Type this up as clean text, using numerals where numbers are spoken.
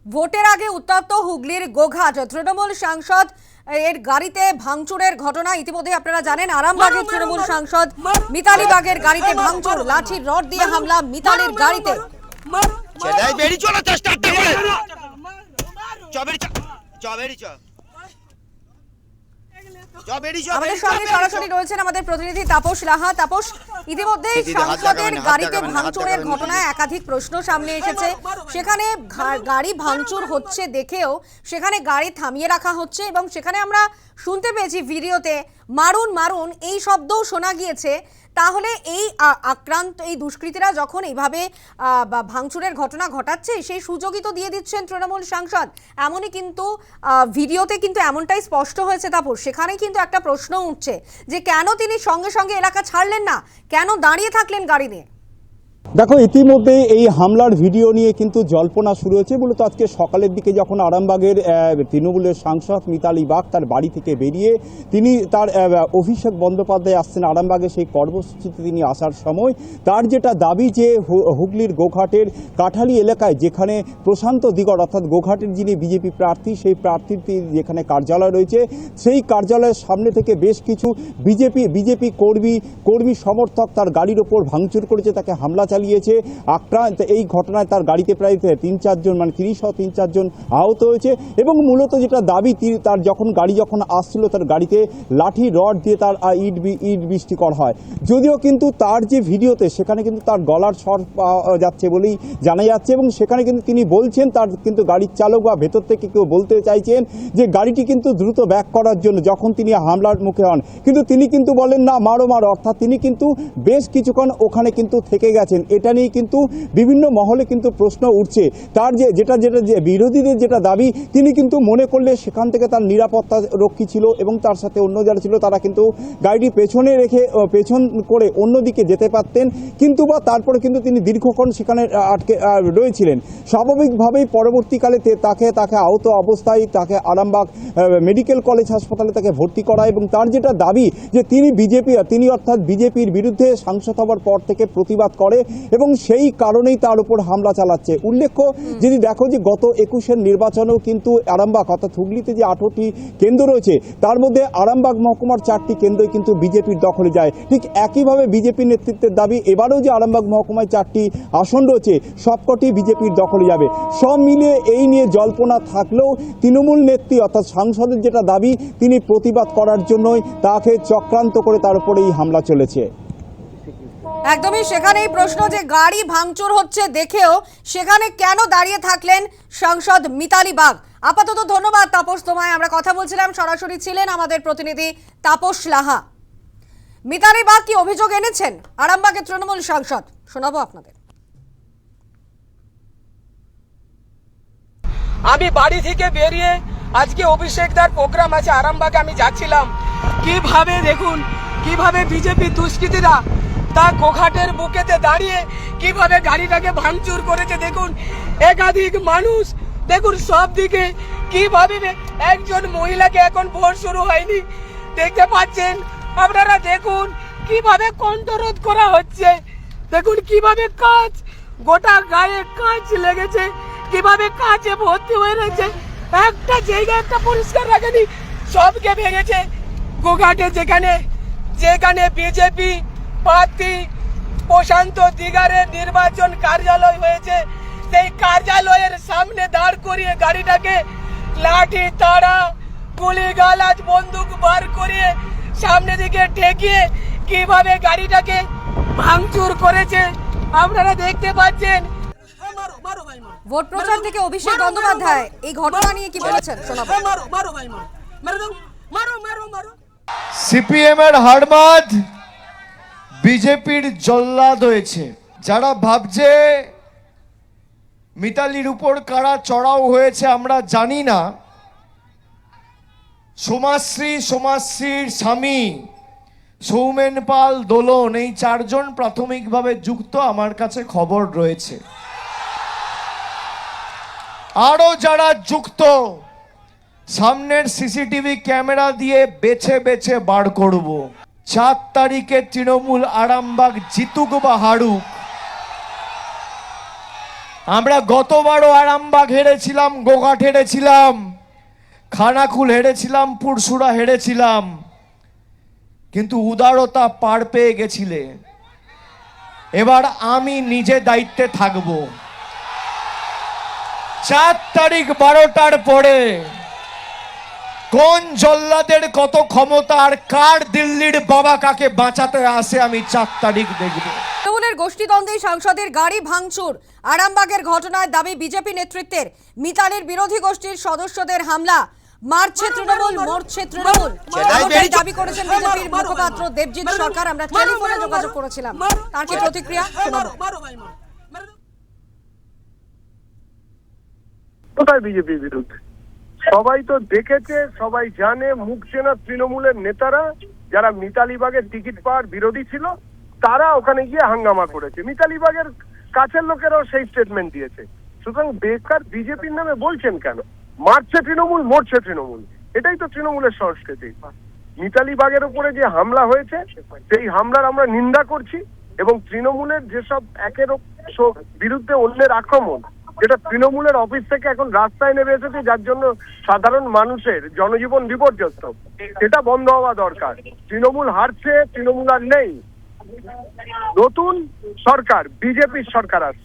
ভোটের আগে উত্তপ্ত হুগলির গোঘাট তৃণমূল সাংসদ এর গাড়িতে ভাঙচুরের ঘটনা ইতিমধ্যে আপনারা জানেন। আরামবাগের তৃণমূল সাংসদ মিতালি বাগের গাড়িতে ভাঙচুর, লাঠির রড দিয়ে হামলা মিতালির গাড়িতে। আমাদের সঙ্গে সরাসরি রয়েছেন আমাদের প্রতিনিধি তাপস লাহা। তাপস, ইতিমধ্যে সাংসদের গাড়িতে ভাঙচুরের ঘটনায় একাধিক প্রশ্ন সামনে এসেছে। সেখানে গাড়ি ভাঙচুর হচ্ছে দেখেও সেখানে গাড়ি থামিয়ে রাখা হচ্ছে এবং সেখানে আমরা শুনতে পেয়েছি ভিডিওতে মারুন মারুন এই শব্দও শোনা গিয়েছে। তাহলে এই আক্রান্ত এই দুষ্কৃতীরা যখন এইভাবে ভাঙচুরের ঘটনা ঘটাচ্ছে সেই সুযোগই তো দিয়ে দিচ্ছেন তৃণমূল সাংসদ, এমনই কিন্তু ভিডিওতে কিন্তু এমনটাই স্পষ্ট হয়েছে। তারপর সেখানে কিন্তু একটা প্রশ্ন উঠছে যে কেন তিনি সঙ্গে সঙ্গে এলাকা ছাড়লেন না, কেন দাঁড়িয়ে থাকলেন গাড়ি নিয়ে। দেখো, ইতিমধ্যে এই হামলার ভিডিও নিয়ে কিন্তু জল্পনা শুরু হয়েছে। মূলত আজকে সকালের দিকে যখন আরামবাগের তৃণমূলের সাংসদ মিতালি বাগ তার বাড়ি থেকে বেরিয়ে তিনি তার অভিষেক বন্দ্যোপাধ্যায় আসছেন আরামবাগে, সেই কর্মসূচিতে তিনি আসার সময় তার যেটা দাবি যে হুগলির গোঘাটের কাঠালি এলাকায় যেখানে প্রশান্ত দিগর অর্থাৎ গোঘাটের যিনি বিজেপি প্রার্থী সেই প্রার্থীর যেখানে কার্যালয় রয়েছে সেই কার্যালয়ের সামনে থেকে বেশ কিছু বিজেপি কর্মী সমর্থক তার গাড়ির ওপর ভাঙচুর করেছে, তাকে হামলা চালিয়েছে। আক্রান্ত এই ঘটনায় তার গাড়িতে প্রায় ৩-৪ জন মানে ৩০-৩৪ জন আহত হয়েছে এবং মূলত যেটা দাবি তার গাড়ি যখন আসছিল তার গাড়িতে লাঠি রড দিয়ে তার ইট বৃষ্টি করা হয়। যদিও কিন্তু তার যে ভিডিওতে সেখানে কিন্তু তার গলার স্বর পাওয়া যাচ্ছে বলেই জানা যাচ্ছে এবং সেখানে কিন্তু তিনি বলছেন তার কিন্তু গাড়ির চালক বা ভেতর থেকে কেউ বলতে চাইছেন যে গাড়িটি কিন্তু দ্রুত ব্যাক করার জন্য যখন তিনি হামলার মুখে হন, কিন্তু তিনি কিন্তু বলেন না মারো মারো, অর্থাৎ তিনি কিন্তু বেশ কিছুক্ষণ ওখানে কিন্তু থেকে গেছেন। এটা নিয়ে কিন্তু বিভিন্ন মহলে কিন্তু প্রশ্ন উঠছে। তার যেটা বিরোধীদের যেটা দাবি তিনি কিন্তু মনে করলে সেখান থেকে তার নিরাপত্তা রক্ষী ছিল এবং তার সাথে অন্য যারা ছিল তারা কিন্তু গাড়িটি পেছনে রেখে পেছন করে অন্যদিকে যেতে পারতেন, কিন্তু বা তারপরে কিন্তু তিনি দীর্ঘক্ষণ সেখানে আটকে রয়েছিলেন। স্বাভাবিকভাবেই পরবর্তীকালে তাকে আহত অবস্থায় তাকে আরামবাগ মেডিকেল কলেজ হাসপাতালে তাকে ভর্তি করা এবং তার যেটা দাবি যে তিনি অর্থাৎ বিজেপির বিরুদ্ধে সাংসদ হওয়ার পর থেকে প্রতিবাদ করে এবং সেই কারণেই তার উপর হামলা চালাচ্ছে। উল্লেখ্য যদি দেখো যে গত ২১-এর নির্বাচনেও কিন্তু আরামবাগ অর্থাৎ হুগলিতে যে ১৮টি কেন্দ্র রয়েছে তার মধ্যে আরামবাগ মহকুমার ৪টি কেন্দ্রই কিন্তু বিজেপির দখলে যায়। ঠিক একইভাবে বিজেপির নেতৃত্বের দাবি এবারেও যে আরামবাগ মহকুমায় ৪টি আসন রয়েছে সবকটি বিজেপির দখলে যাবে। সব মিলিয়ে এই নিয়ে জল্পনা থাকলেও তৃণমূল নেত্রী অর্থাৎ সাংসদের যেটা দাবি তিনি প্রতিবাদ করার জন্যই তাকে চক্রান্ত করে তার উপরে এই হামলা চলেছে। একদমই সেখানেই প্রশ্ন যে গাড়ি ভাঙচুর হচ্ছে দেখেও সেখানে কেন দাঁড়িয়ে থাকলেন সাংসদ মিতালি বাগ। আপাতত ধন্যবাদ তাপস, তোমায় আমরা কথা বলছিলাম, সরাসরি ছিলেন আমাদের প্রতিনিধি তাপস লাহা। মিতালি বাগ কি অভিযোগ এনেছেন আরামবাগের তৃণমূল সাংসদ, শোনাবো আপনাদের। আমি বাড়ি থেকে বেরিয়ে আজকে অভিষেকদার প্রোগ্রাম আছে আরামবাগে আমি যাচ্ছিলাম, কিভাবে দেখুন কিভাবে বিজেপি দুষ্কৃতীরা তা গোঘাটের বুকেতে দাঁড়িয়ে কিভাবে গাড়িটাকে ভাঙচুর করেছে। দেখুন একাধিক মানুষ, দেখুন সব দিকে কিভাবে একজন মহিলাকে এখন ভোট শুরু হয়নি দেখতে পাচ্ছেন আপনারা, দেখুন কিভাবে কণ্ঠরোধ করা হচ্ছে, দেখুন কিভাবে কাঁচ গোটা গায়ে কাঁচ লেগেছে, কিভাবে কাঁচে ভর্তি হয়ে রয়েছে, একটা জায়গা একটা পরিষ্কার রাখেনি, সবকে ভেঙেছে। গোঘাটে যেখানে বিজেপি প্রার্থী প্রশান্ত দিগারের নির্বাচন কার্যালয় হয়েছে সেই কার্যালয়ের সামনে দাঁড় করিয়ে গাড়িটাকে লাঠি তাড়া গুলি গালাজ বন্দুক বার করিয়ে সামনে দিকে ঠেকিয়ে কিভাবে গাড়িটাকে ভাঙচুর করেছে আপনারা দেখতে পাচ্ছেন। ভোট প্রচার থেকে অভিষেক বন্দ্যোপাধ্যায় এই ঘটনা নিয়ে কি বলেছেন শোনাবো। সিপিএম এর হারমাদ বিজেপির জল্লাদ হয়েছে। যারা ভাবছে মিতালির উপর কারা চড়াও হয়েছে আমরা জানি না, সমাজশ্রীর স্বামী সৌমেন পাল দোলন এই ৪ জন প্রাথমিকভাবে যুক্ত আমার কাছে খবর রয়েছে। আরো যারা যুক্ত সামনের সিসিটিভি ক্যামেরা দিয়ে বেছে বেছে বার করব। ৪ তারিখে তৃণমূল আরামবাগ জিতুক বা হারুক আমরা গতবারও আরামবাগ হেরেছিলাম, গোঘাট হেরেছিলাম, খানাকুল হেরেছিলাম, পুরসুরা হেরেছিলাম, কিন্তু উদারতা পার পেয়ে গেছিলে। এবার আমি নিজে দায়িত্বে থাকব। 4 তারিখ 12টার পরে কোন জল্লাদের কত ক্ষমতা আর কার দিল্লির বাবা কাকে বাঁচাতে আসে আমি 4 তারিখ দেখব। তৃণমূলের গোষ্ঠীদ্বন্দ্বে সাংসদের গাড়ি ভাঙচুর, আরামবাগের ঘটনায় দাবি বিজেপি নেতৃত্বের, মিতালির বিরোধী গোষ্ঠীর সদস্যদের হামলা, মারছে তৃণমূল, মরছে তৃণমূল, এমনটাই দাবি করেছেন বিজেপির মুখপাত্র দেবজিৎ সরকার। আমরা টেলিফোনে যোগাযোগ করেছিলাম, তার কি প্রতিক্রিয়া শোনাবো। কোথায় বিজেপির বিরুদ্ধে? সবাই তো দেখেছে, সবাই জানে, মুখ চেনা তৃণমূলের নেতারা যারা মিতালিবাগের টিকিট পাওয়ার বিরোধী ছিল তারা ওখানে গিয়ে হাঙ্গামা করেছে। মিতালিবাগের কাছের লোকেরাও সেই স্টেটমেন্ট দিয়েছে। সুতরাং বেকার বিজেপির নামে বলছেন কেন? মারছে তৃণমূল, মরছে তৃণমূল, এটাই তো তৃণমূলের সংস্কৃতি। মিতালিবাগের উপরে যে হামলা হয়েছে সেই হামলার আমরা নিন্দা করছি, এবং তৃণমূলের যেসব একের বিরুদ্ধে অন্যের আক্রমণ, যেটা তৃণমূলের অফিস থেকে এখন রাস্তায় নেমে এসেছে, যার জন্য সাধারণ মানুষের জনজীবন বিপর্যস্ত, সেটা বন্ধ হওয়া দরকার। তৃণমূল হারছে, তৃণমূল আর নেই, নতুন সরকার, বিজেপির সরকার আসছে।